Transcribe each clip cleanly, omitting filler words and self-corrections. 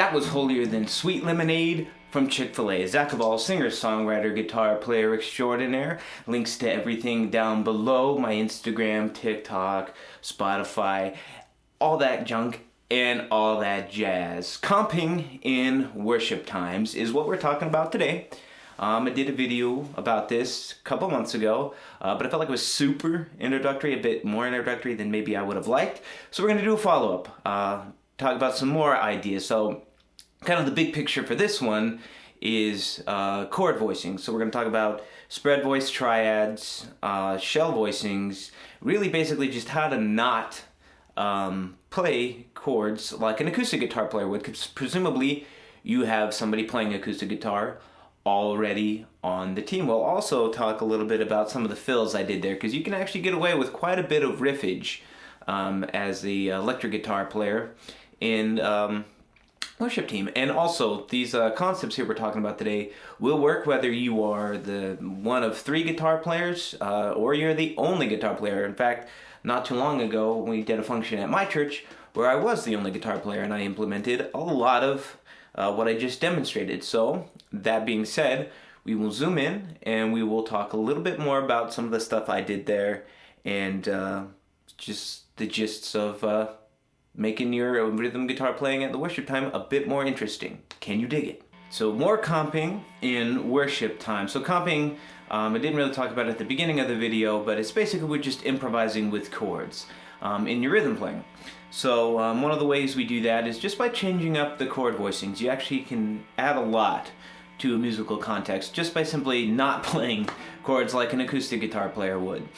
That was Holier Than Sweet Lemonade from Chick-fil-A. Zach Hval, singer, songwriter, guitar player extraordinaire. Links to everything down below. My Instagram, TikTok, Spotify, all that junk and all that jazz. Comping in worship times is what we're talking about today. I did a video about this a couple months ago, but I felt like it was super introductory, a bit more introductory than maybe I would have liked. So we're going to do a follow-up, talk about some more ideas. So kind of the big picture for this one is chord voicing. So we're going to talk about spread voice triads, shell voicings, really basically just how to not play chords like an acoustic guitar player would, because presumably you have somebody playing acoustic guitar already on the team. We'll also talk a little bit about some of the fills I did there, because you can actually get away with quite a bit of riffage as the electric guitar player in worship team. And also these concepts here we're talking about today will work whether you are the one of 3 guitar players or you're the only guitar player. In fact, not too long ago we did a function at my church where I was the only guitar player, and I implemented a lot of what I just demonstrated. So that being said, we will zoom in and we will talk a little bit more about some of the stuff I did there and just the gists of making your rhythm guitar playing at the worship time a bit more interesting. Can you dig it? So more comping in worship time. So comping, I didn't really talk about it at the beginning of the video, but it's basically we're just improvising with chords in your rhythm playing. So one of the ways we do that is just by changing up the chord voicings. You actually can add a lot to a musical context just by simply not playing chords like an acoustic guitar player would.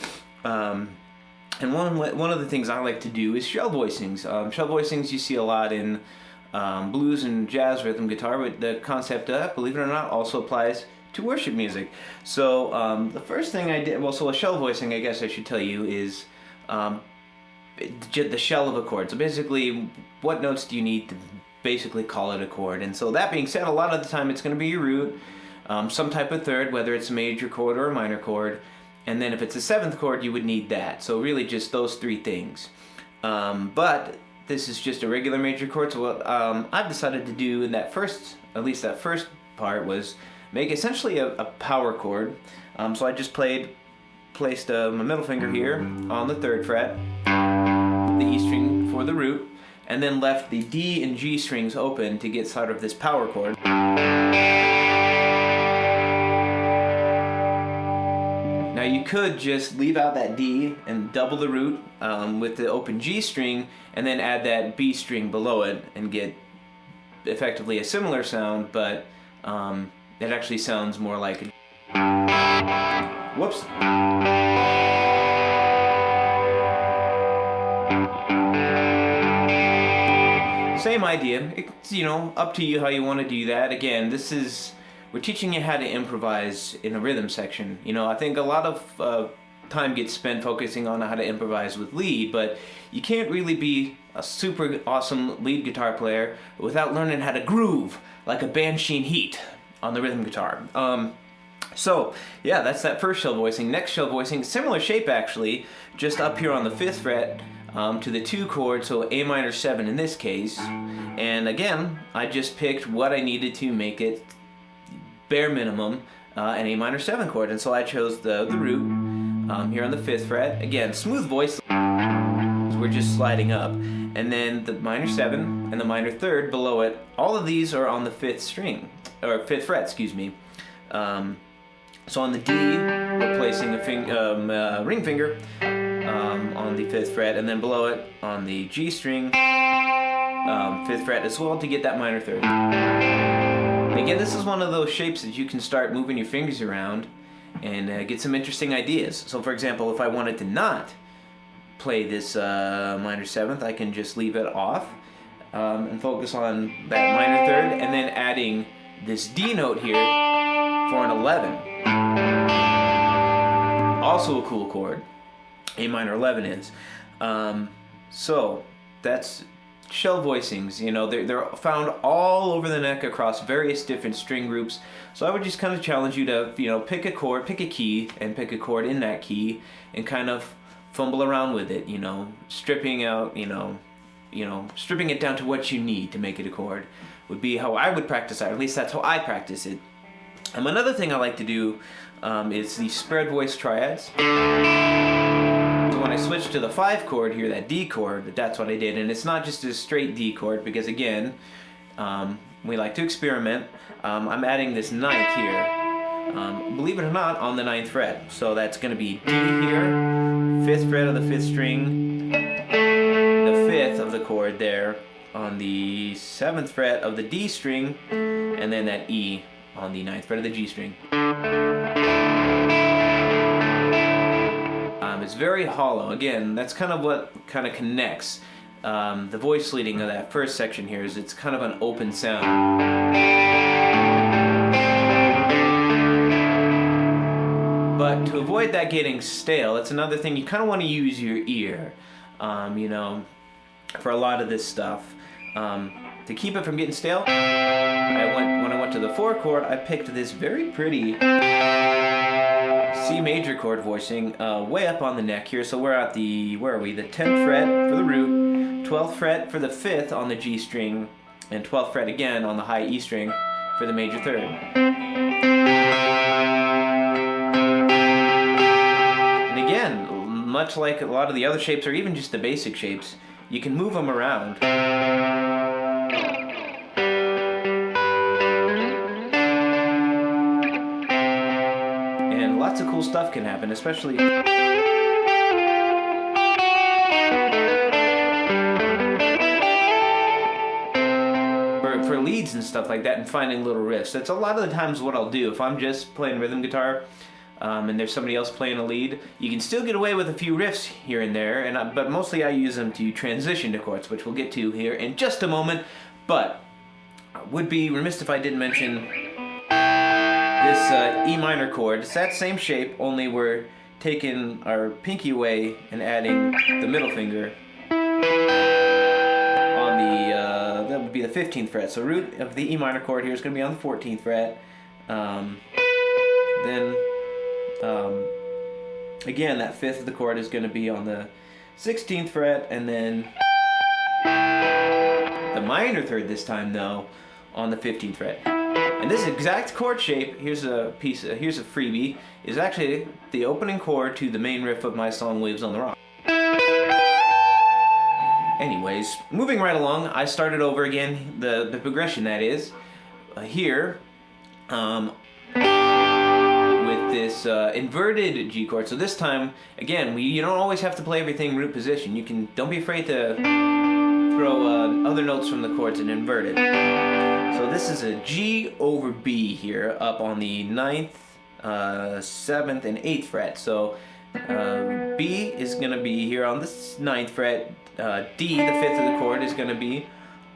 And one of the things I like to do is shell voicings. Shell voicings you see a lot in blues and jazz rhythm guitar, but the concept of that, believe it or not, also applies to worship music. So the first thing I did, well, so a shell voicing, I guess I should tell you, is the shell of a chord. So basically, what notes do you need to basically call it a chord? And so that being said, a lot of the time it's going to be your root, some type of third, whether it's a major chord or a minor chord. And then if it's a 7th chord, you would need that. So really just those 3 things. But this is just a regular major chord. So what I've decided to do in that first, at least that first part, was make essentially a power chord. So I just placed my middle finger here on the 3rd fret, the E string for the root, and then left the D and G strings open to get sort of this power chord. Now you could just leave out that D and double the root with the open G string and then add that B string below it and get effectively a similar sound, but it actually sounds more like a... Whoops. Same idea. It's, up to you how you want to do that. Again, we're teaching you how to improvise in a rhythm section. I think a lot of time gets spent focusing on how to improvise with lead, but you can't really be a super awesome lead guitar player without learning how to groove like a Banshee Heat on the rhythm guitar. So yeah, that's that first shell voicing. Next shell voicing, similar shape actually, just up here on the 5th fret to the 2 chord, so A minor 7 in this case. And again, I just picked what I needed to make it bare minimum an A minor 7 chord, and so I chose the root here on the 5th fret. Again, smooth voice, we're just sliding up, and then the minor 7 and the minor 3rd below it. All of these are on the 5th string, or 5th fret, excuse me. So on the D, we're placing a ring finger on the 5th fret, and then below it on the G string, 5th fret as well, to get that minor 3rd. Again, this is one of those shapes that you can start moving your fingers around and get some interesting ideas. So for example, if I wanted to not play this minor 7th, I can just leave it off and focus on that minor 3rd, and then adding this D note here for an 11. Also a cool chord. A minor 11 is. So that's shell voicings. They're found all over the neck across various different string groups. So I would just kind of challenge you to, pick a chord, pick a key, and pick a chord in that key, and kind of fumble around with it. Stripping out, stripping it down to what you need to make it a chord. would be how I would practice it, or at least that's how I practice it. Another thing I like to do is the spread voice triads. So when I switched to the 5 chord here, that D chord, that's what I did. And it's not just a straight D chord, because again, we like to experiment. I'm adding this 9th here, believe it or not, on the 9th fret. So that's going to be D here, 5th fret of the 5th string, the 5th of the chord there on the 7th fret of the D string, and then that E on the 9th fret of the G string. It's very hollow. Again, that's kind of what kind of connects the voice leading of that first section here. Is it's kind of an open sound. But to avoid that getting stale, it's another thing, you kind of want to use your ear, you know, for a lot of this stuff. To keep it from getting stale, when I went to the 4 chord, I picked this very pretty C major chord voicing way up on the neck here. So we're at the, where are we? The 10th fret for the root, 12th fret for the 5th on the G string, and 12th fret again on the high E string for the major 3rd. And again, much like a lot of the other shapes, or even just the basic shapes, you can move them around. And lots of cool stuff can happen, especially for leads and stuff like that, and finding little riffs. That's a lot of the times what I'll do. If I'm just playing rhythm guitar, and there's somebody else playing a lead, you can still get away with a few riffs here and there, but mostly I use them to transition to chords, which we'll get to here in just a moment. But I would be remiss if I didn't mention this E minor chord. It's that same shape, only we're taking our pinky away and adding the middle finger on the, that would be the 15th fret. So root of the E minor chord here is going to be on the 14th fret. Then again, that 5th of the chord is going to be on the 16th fret, and then the minor 3rd this time, though, on the 15th fret. And this exact chord shape, here's a freebie, is actually the opening chord to the main riff of my song Waves on the Rock. Anyways, moving right along, I started over again, the progression that is, here, with this inverted G chord. So this time, again, you don't always have to play everything root position. Don't be afraid to throw other notes from the chords and invert it. So this is a G over B here, up on the 9th, 7th, and 8th fret. So B is going to be here on the 9th fret. D, the 5th of the chord, is going to be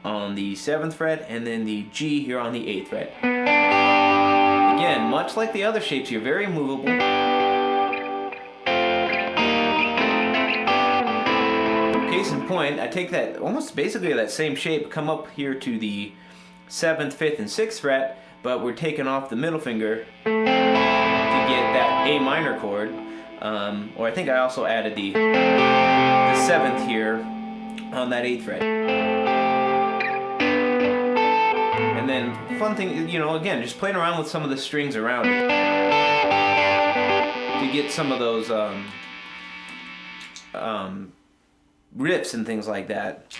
on the 7th fret, and then the G here on the 8th fret. Again, much like the other shapes, you're very movable. Case in point, I take that, almost basically that same shape, come up here to the 7th, 5th, and 6th fret, but we're taking off the middle finger to get that A minor chord. Or I think I also added the 7th here on that 8th fret. And then, fun thing, you know, again, just playing around with some of the strings around it to get some of those riffs and things like that.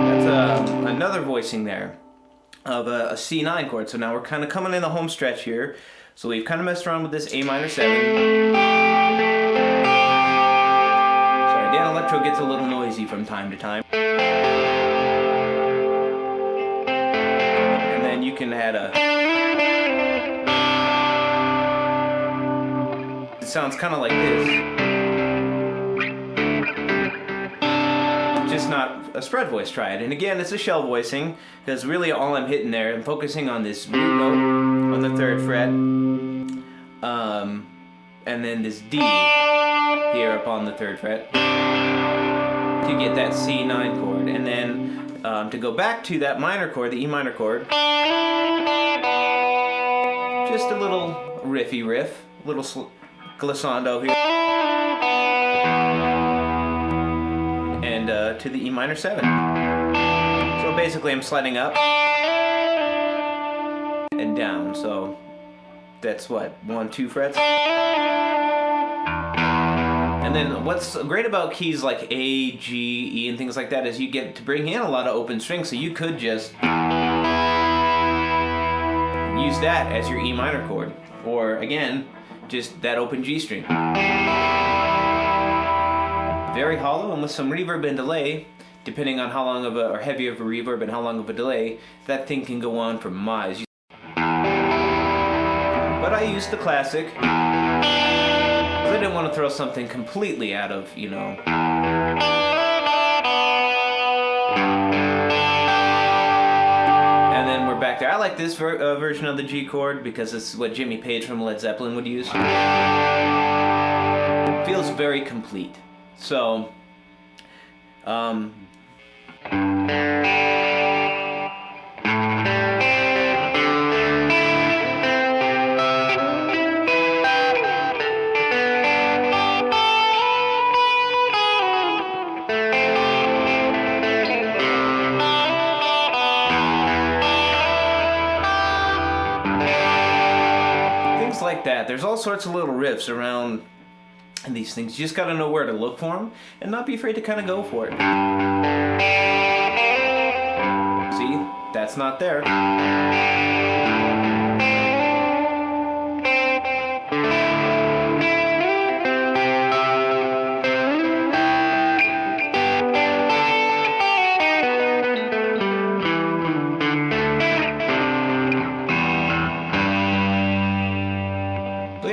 That's another voicing there of a C9 chord. So now we're kind of coming in the home stretch here. So we've kind of messed around with this A minor 7. Sorry, Dan Electro gets a little noisy from time to time. And then you can add it sounds kind of like this. Just not a spread voice triad. And again, it's a shell voicing, because really all I'm hitting there, I'm focusing on this root note on the 3rd fret, and then this D here up on the 3rd fret to get that C9 chord. And then to go back to that minor chord, the E minor chord, just a little riffy riff, a little glissando here. And to the E minor 7. So basically I'm sliding up and down, so that's what, 1, 2 frets? And then what's great about keys like A, G, E, and things like that is you get to bring in a lot of open strings, so you could just use that as your E minor chord. Or again, just that open G string. Very hollow and with some reverb and delay, depending on how long of a, or heavy of a reverb and how long of a delay, that thing can go on for miles. But I used the classic. I didn't want to throw something completely out of, you know. And then we're back there. I like this version of the G chord because it's what Jimmy Page from Led Zeppelin would use. It feels very complete. So, like that. There's all sorts of little riffs around these things. You just got to know where to look for them and not be afraid to kind of go for it. See? That's not there.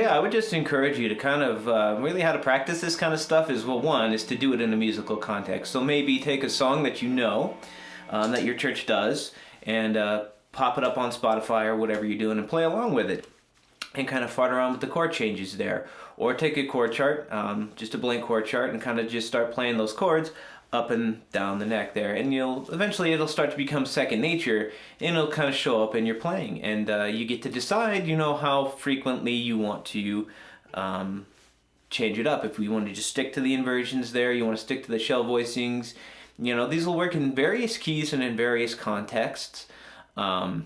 I would just encourage you to kind of really how to practice this kind of stuff is, well, one is to do it in a musical context. So maybe take a song that you know that your church does and pop it up on Spotify or whatever you're doing and play along with it and kind of fart around with the chord changes there. Or take a chord chart, just a blank chord chart, and kind of just start playing those chords up and down the neck there, and eventually it'll start to become second nature, and it'll kind of show up in your playing, and you get to decide, you know, how frequently you want to change it up. If you want to just stick to the inversions there, you want to stick to the shell voicings, you know, these will work in various keys and in various contexts. I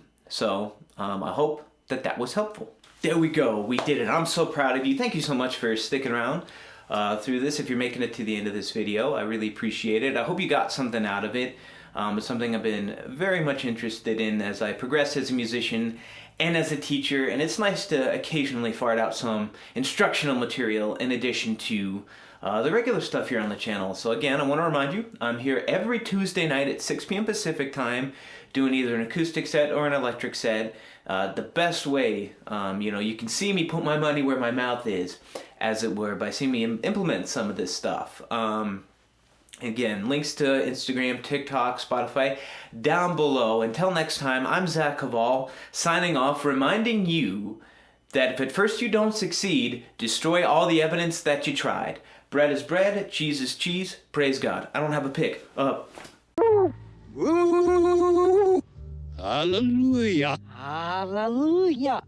hope that was helpful. There we go, we did it. I'm so proud of you. Thank you so much for sticking around through this. If you're making it to the end of this video, I really appreciate it. I hope you got something out of it. It's something I've been very much interested in as I progress as a musician and as a teacher, and it's nice to occasionally fart out some instructional material in addition to the regular stuff here on the channel. So again, I want to remind you, I'm here every Tuesday night at 6 p.m. Pacific time doing either an acoustic set or an electric set. The best way, you know, you can see me put my money where my mouth is, as it were, by seeing me implement some of this stuff. Again, links to Instagram, TikTok, Spotify, down below. Until next time, I'm Zach Hval, signing off, reminding you that if at first you don't succeed, destroy all the evidence that you tried. Bread is bread, cheese is cheese, praise God. I don't have a pick. Hallelujah. Hallelujah.